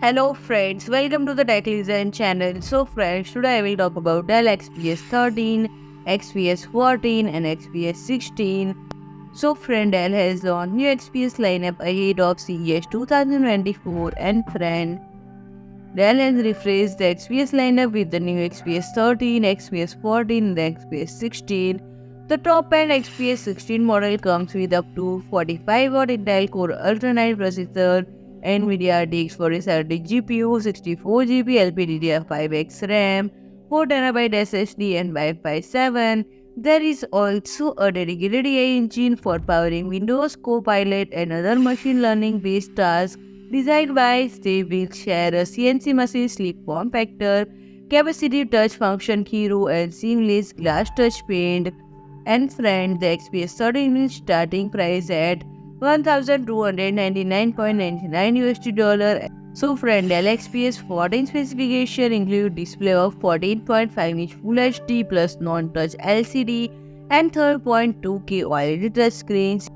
Hello friends, welcome to the Tech Listen channel. So friends, today I will talk about Dell XPS 13, XPS 14 and XPS 16. So friend, Dell has launched new XPS lineup ahead of CES 2024 and friend, Dell has refreshed the XPS lineup with the new XPS 13, XPS 14 and the XPS 16. The top-end XPS 16 model comes with up to 45-watt Intel Core Ultra 9 processor, NVIDIA RTX 4070 GPU, 64GB LPDDR5x RAM, 4TB SSD and Wi-Fi 7. There is also a dedicated AI engine for powering Windows Copilot and other machine learning-based tasks designed by Steve will share a CNC machine sleek form factor, capacitive touch function hero and seamless glass touch paint. And friend, the XPS 13 is starting price at $1,299.99 USD. So friend, Dell XPS 14 specification include display of 14.5-inch Full HD plus non-touch LCD and 3.2K OLED touchscreens.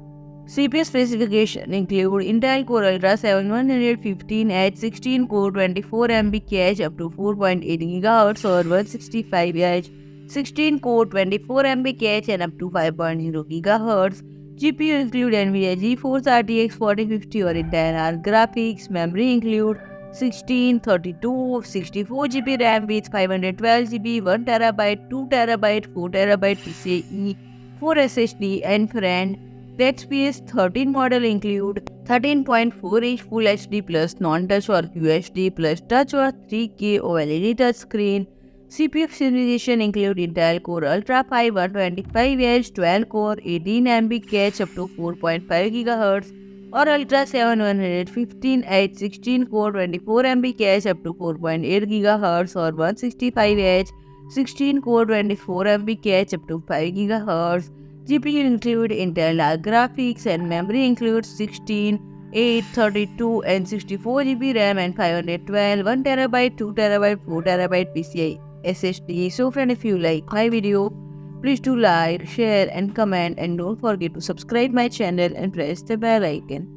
CPU specification include Intel Core Ultra 7 115H 16-core 24MB cache up to 4.8 GHz or 165H 16-core 24MB cache and up to 5.0 GHz. GPU include NVIDIA GeForce RTX 4050 or Intel Arc graphics. Memory include 16, 32, 64GB RAM with 512GB, 1TB, 2TB, 4TB PCIe, 4 SSD and friend. The XPS 13 model include 13.4-inch Full HD plus non-touch or QHD plus touch or 3K OLED touchscreen. CPU specification include Intel Core Ultra 5 125H 12-core 18MB cache up to 4.5 GHz or Ultra 7 115H 16-core 24MB cache up to 4.8 GHz or 165H 16-core 24MB cache up to 5 GHz. GPU include Intel Arc graphics and memory includes 16, 8, 32 and 64GB RAM and 512, 1TB, 2TB, 4TB PCI SSD. So friend, if you like my video, please do like, share and comment and don't forget to subscribe my channel and press the bell icon.